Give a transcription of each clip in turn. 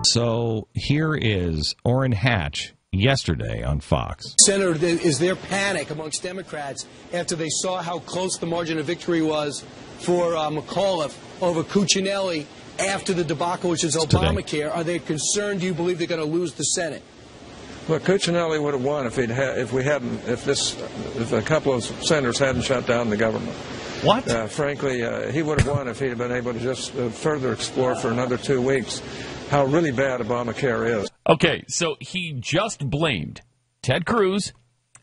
So here is Orrin Hatch yesterday on Fox. Senator, is there panic amongst Democrats after they saw how close the margin of victory was for McAuliffe over Cuccinelli after the debacle, which is Obamacare? Today. Are they concerned? Do you believe they're going to lose the Senate? Well, Cuccinelli would have won if a couple of senators hadn't shut down the government. What? Frankly, he would have won if he had been able to just further explore for another 2 weeks how really bad Obamacare is. Okay, so he just blamed Ted Cruz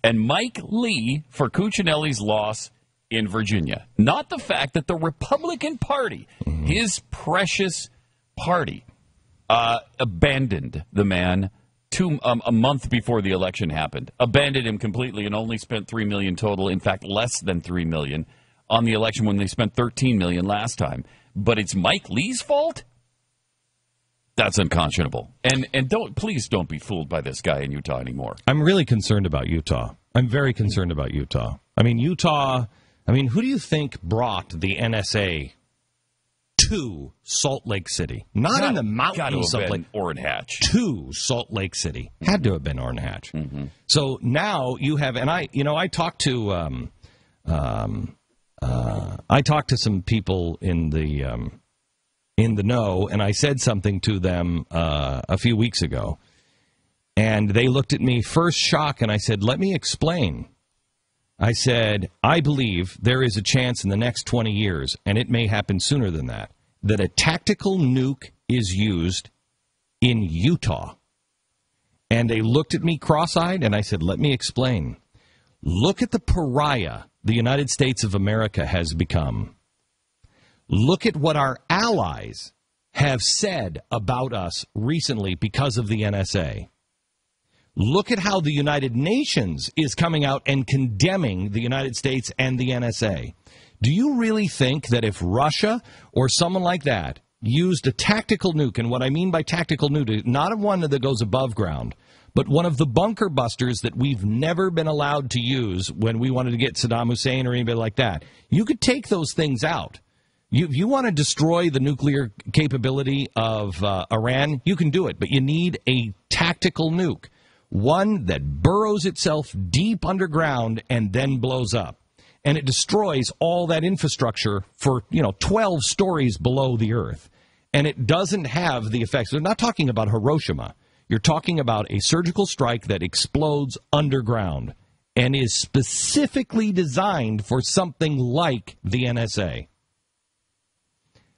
and Mike Lee for Cuccinelli's loss in Virginia. Not the fact that the Republican Party, his precious party, abandoned the man a month before the election happened. Abandoned him completely and only spent $3 million total. In fact, less than $3 million on the election when they spent $13 million last time. But it's Mike Lee's fault? That's unconscionable. And please don't be fooled by this guy in Utah anymore. I'm really concerned about Utah. I'm very concerned about Utah. I mean, who do you think brought the NSA to Salt Lake City? Not in the mountains of Orrin Hatch. To Salt Lake City. Had to have been Orrin Hatch. Mm-hmm. So now you have, and I talked to some people in the know, and I said something to them a few weeks ago, and they looked at me first shock, and I said, let me explain. I said, I believe there is a chance in the next 20 years, and it may happen sooner than that a tactical nuke is used in Utah. And they looked at me cross-eyed, and I said, let me explain. Look at the pariah the United States of America has become. Look at what our allies have said about us recently because of the NSA. Look at how the United Nations is coming out and condemning the United States and the NSA. Do you really think that if Russia or someone like that used a tactical nuke, and what I mean by tactical nuke, not one that goes above ground, but one of the bunker busters that we've never been allowed to use when we wanted to get Saddam Hussein or anybody like that, you could take those things out. If you want to destroy the nuclear capability of Iran, you can do it, but you need a tactical nuke. One that burrows itself deep underground and then blows up. And it destroys all that infrastructure for, 12 stories below the earth. And it doesn't have the effects. They're not talking about Hiroshima. You're talking about a surgical strike that explodes underground and is specifically designed for something like the NSA.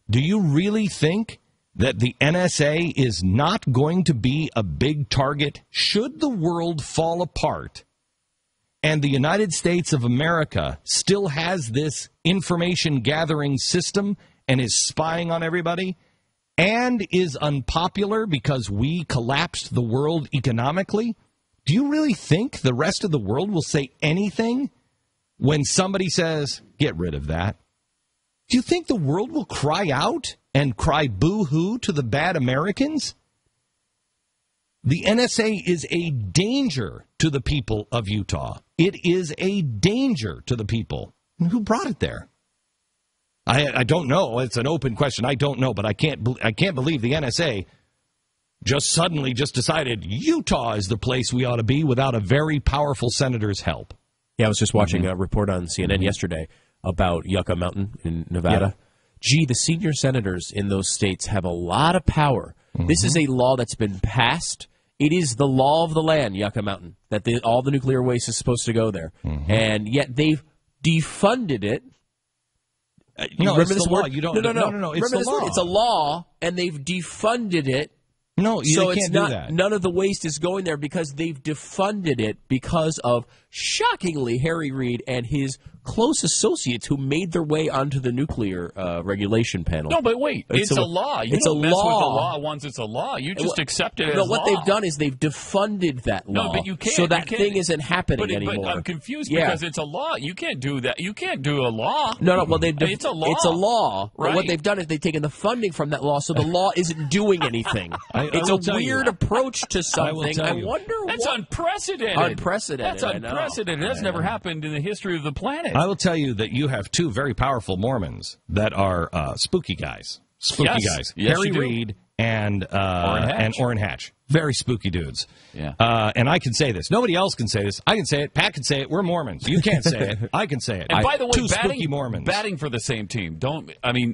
Do you really think that the NSA is not going to be a big target should the world fall apart and the United States of America still has this information gathering system and is spying on everybody and is unpopular because we collapsed the world economically? Do you really think the rest of the world will say anything when somebody says, get rid of that? Do you think the world will cry out and cry boo-hoo to the bad Americans? The NSA is a danger to the people of Utah. It is a danger to the people. And who brought it there? I don't know. It's an open question. I don't know, but I can't believe the NSA just suddenly decided Utah is the place we ought to be without a very powerful senator's help. Yeah, I was just watching a report on CNN yesterday about Yucca Mountain in Nevada. Yeah. Gee, the senior senators in those states have a lot of power. This is a law that's been passed. It is the law of the land, Yucca Mountain, that all the nuclear waste is supposed to go there. And yet they've defunded it. No, it's the law. You don't. No. It's the law. It's a law, and they've defunded it. No, you can't do that. None of the waste is going there because they've defunded it because of, shockingly, Harry Reid and his close associates who made their way onto the nuclear regulation panel. No, but wait. It's a law. You don't mess with the law once it's a law. You just accept it as law. No, what they've done is they've defunded that law. No, but you can't. So that thing isn't happening anymore. But I'm confused because it's a law. You can't do that. You can't do a law. No, well, it's a law. It's a law. Right. But what they've done is they've taken the funding from that law, so the law isn't doing anything. It's a weird approach to something. I wonder That's unprecedented. Unprecedented. That's unprecedented. That's never happened in the history of the planet. I will tell you that you have two very powerful Mormons that are spooky guys. Spooky guys. Yes, Harry Reid and Orrin Hatch. Very spooky dudes. Yeah. And I can say this. Nobody else can say this. I can say it. Pat can say it. We're Mormons. You can't say it. I can say it. And by the way, two spooky Mormons. batting for the same team.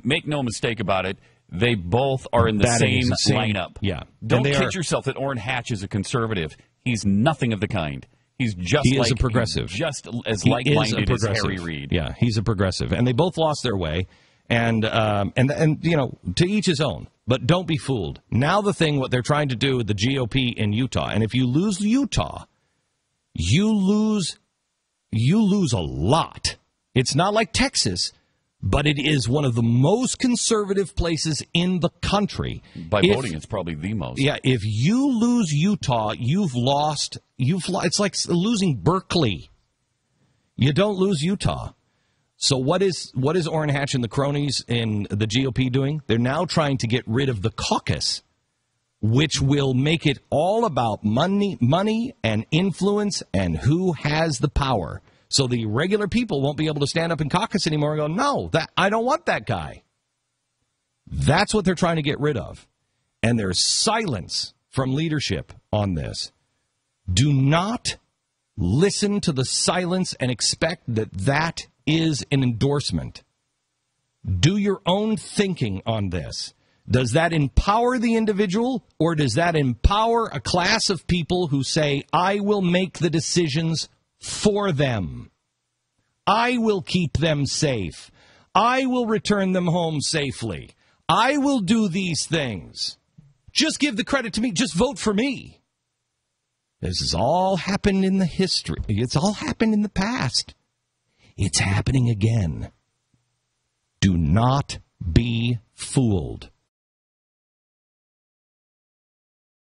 Make no mistake about it. They both are in the same lineup. Yeah. Don't kid yourself that Orrin Hatch is a conservative. He's nothing of the kind. He's just is a progressive. Just as like-minded as Harry Reid. Yeah, he's a progressive. And they both lost their way. And you know, to each his own. But don't be fooled. Now what they're trying to do with the GOP in Utah, and if you lose Utah, you lose a lot. It's not like Texas, but it is one of the most conservative places in the country. By voting, it's probably the most. Yeah, if you lose Utah, you've lost. It's like losing Berkeley. You don't lose Utah. So what is Orrin Hatch and the cronies in the GOP doing? They're now trying to get rid of the caucus, which will make it all about money and influence and who has the power. So the regular people won't be able to stand up in caucus anymore and go, no, I don't want that guy. That's what they're trying to get rid of. And there's silence from leadership on this. Do not listen to the silence and expect that is an endorsement. Do your own thinking on this. Does that empower the individual, or does that empower a class of people who say, I will make the decisions for them. I will keep them safe. I will return them home safely. I will do these things. Just give the credit to me. Just vote for me. This has all happened in the history. It's all happened in the past. It's happening again. Do not be fooled.